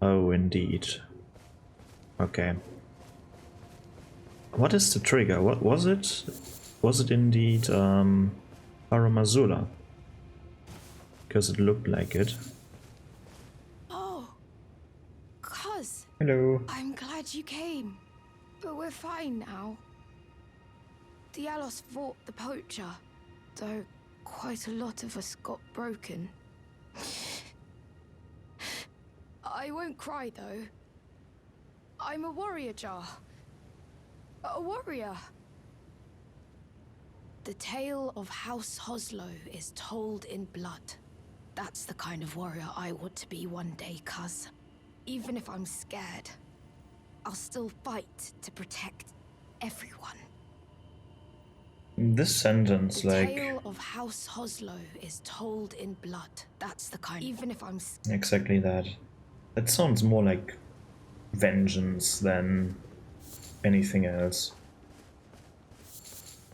Oh, indeed. Okay. What is the trigger? What was it? Was it indeed Farum Azula? Because it looked like it. Oh, cuz. Hello. I'm glad you came. But we're fine now. Dialos fought the poacher, though quite a lot of us got broken. I won't cry, though. I'm a warrior, Jar. A warrior. The tale of House Hoslow is told in blood. That's the kind of warrior I want to be one day, cuz. Even if I'm scared, I'll still fight to protect everyone. This sentence, the like... tale of House Hoslow is told in blood. That's the kind... Even if I'm... Exactly that. That sounds more like vengeance than anything else.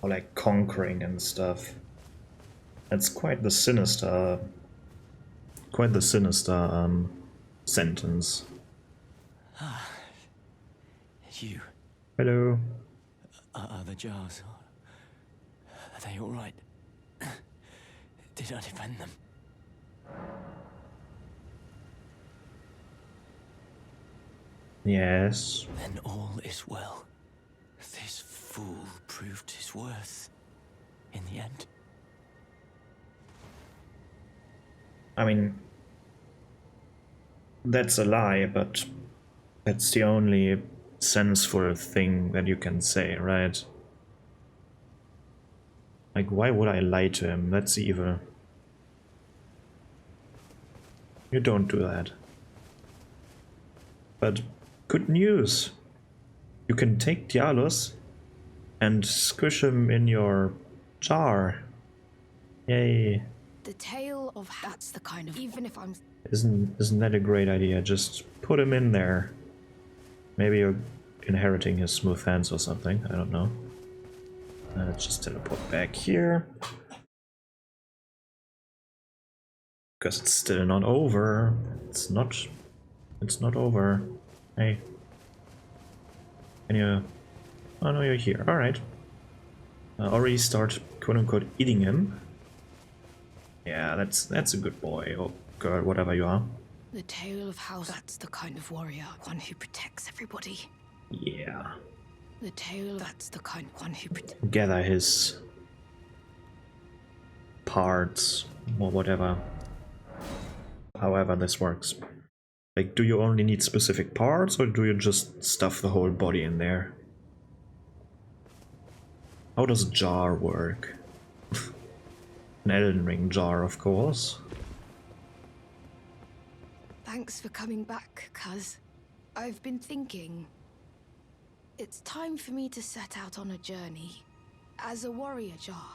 Or like conquering and stuff. It's quite the sinister... sentence. You. Hello. Are the jars? Are they all right? Did I defend them? Yes. Then all is well. This fool proved his worth in the end. I mean, that's a lie, but that's the only sensible thing that you can say, right? Like, why would I lie to him? That's evil. You don't do that. But good news. You can take Dialos and squish him in your jar. Yay. The tale of that's the kind of even if I'm Isn't that a great idea? Just put him in there. Maybe you're inheriting his smooth hands or something. I don't know. Let's just teleport back here. Because it's still not over. It's not over. Hey. Can you... Oh no, you're here. Alright. Already start quote-unquote eating him. Yeah, that's a good boy, or girl, whatever you are. the tale of how that's the kind of warrior, one who protects everybody. Yeah. The tale that's the kind of one who Gather his parts, or whatever. However this works. Like, do you only need specific parts, or do you just stuff the whole body in there? How does jar work? An Elden Ring jar, of course. Thanks for coming back, cuz. I've been thinking. It's time for me to set out on a journey. As a warrior jar.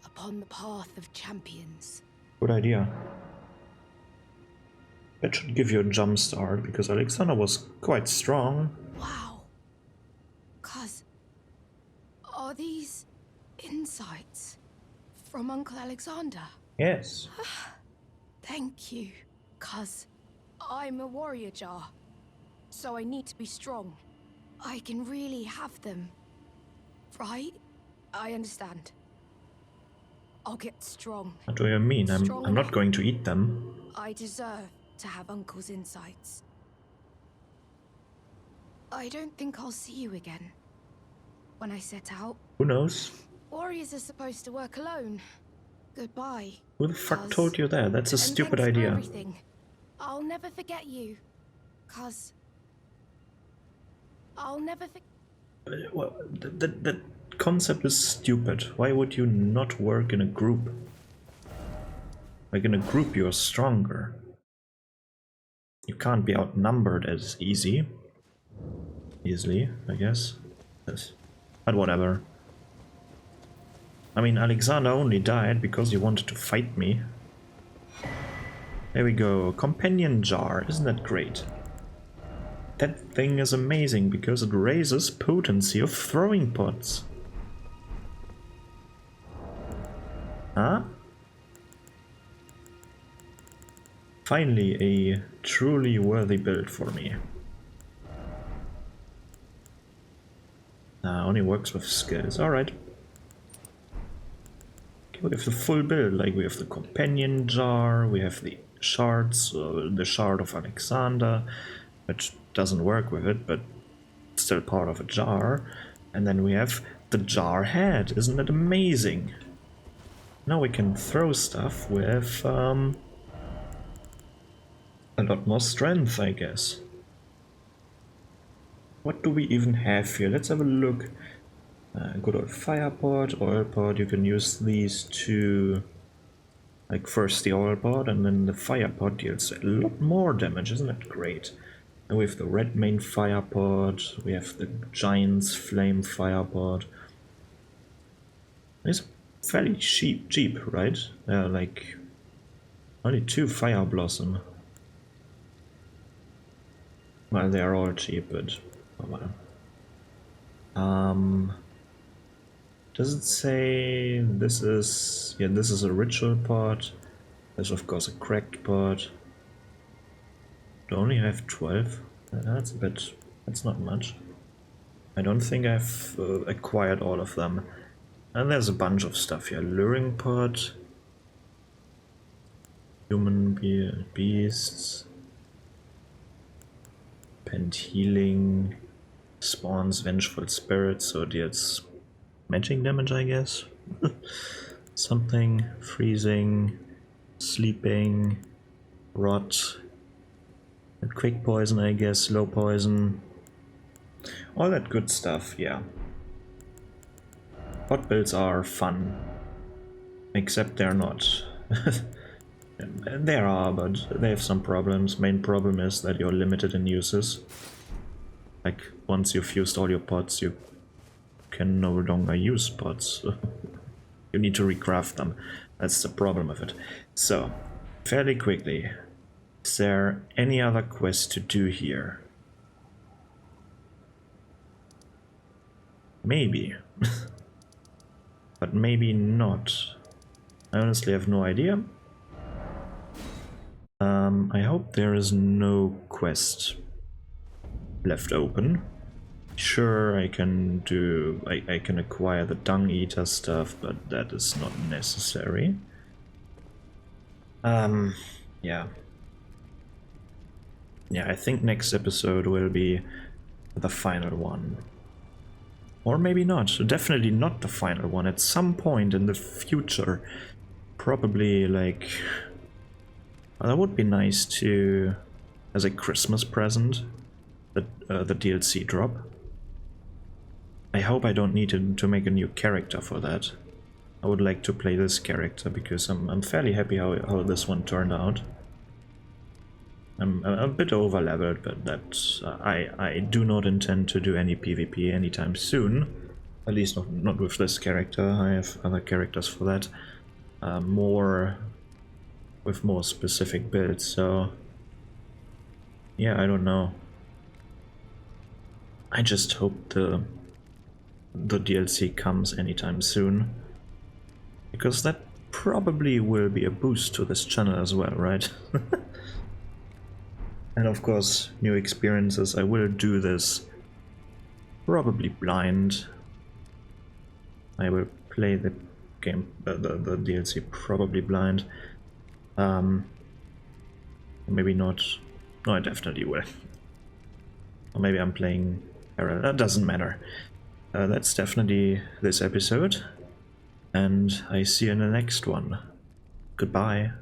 Upon the path of champions. Good idea. That should give you a jump start, because Alexander was quite strong. Wow. Cuz. Are these insights from Uncle Alexander? Yes. Thank you, cuz I'm a warrior jar, so I need to be strong. I can really have them, right? I understand. I'll get strong. What do you mean? I'm not going to eat them. I deserve to have Uncle's insights. I don't think I'll see you again. When I set out, Who knows? warriors are supposed to work alone. Goodbye. Who the fuck cuz. told you that? That's a And stupid thanks for idea. everything. I'll never forget you. Cuz I'll never forget. Well, that concept is stupid. Why would you not work in a group? Like, in a group you're stronger. You can't be outnumbered as easily, I guess. Yes. But whatever. I mean, Alexander only died because he wanted to fight me. There we go. Companion jar. Isn't that great? That thing is amazing because it raises potency of throwing pots. Huh? Finally, a truly worthy build for me. Only works with skills. Alright. Okay, we have the full build. Like, we have the companion jar, we have the shards, the shard of Alexander, which doesn't work with it, but still part of a jar. And then we have the jar head. Isn't that amazing? Now we can throw stuff with a lot more strength, I guess. What do we even have here? Let's have a look. Good old fire pot, oil pot. You can use these to, like, first the oil pot and then the fire pot deals a lot more damage. Isn't that great? And we have the red main fire pot. We have the giant's flame fire pot. It's fairly cheap, right? Like only 2 fire blossom. Well, they are all cheap, but oh well. Does it say this is... yeah, this is a ritual pot. There's of course a cracked pot. Do I only have 12? That's a bit... that's not much. I don't think I've acquired all of them. And there's a bunch of stuff here. Luring pot. Human beasts. Pent healing. Spawns vengeful spirits, so deals magic damage, I guess. Something. Freezing. Sleeping. Rot. Quick poison, I guess. Slow poison. All that good stuff, yeah. Bot builds are fun. Except they're not. There are, but they have some problems. Main problem is that you're limited in uses. Like, once you've used all your pots, you can no longer use pots. You need to recraft them. That's the problem of it. So, fairly quickly, is there any other quest to do here? Maybe. But maybe not. I honestly have no idea. I hope there is no quest left open. Sure, I can do... I can acquire the Dung Eater stuff, but that is not necessary. Yeah. Yeah, I think next episode will be the final one. Or maybe not. Definitely not the final one. At some point in the future. Probably like... Well, that would be nice to... as a Christmas present. The DLC drop. I hope I don't need to make a new character for that. I would like to play this character because I'm fairly happy how this one turned out. I'm a bit over leveled, but that I do not intend to do any PvP anytime soon. At least not with this character. I have other characters for that. With more specific builds. So yeah, I don't know. I just hope the DLC comes anytime soon, because that probably will be a boost to this channel as well, right? And of course, new experiences. I will do this probably blind. I will play the game, the DLC probably blind. Maybe not. No, I definitely will. Or maybe I'm playing parallel. That doesn't matter. That's definitely this episode, and I see you in the next one. Goodbye.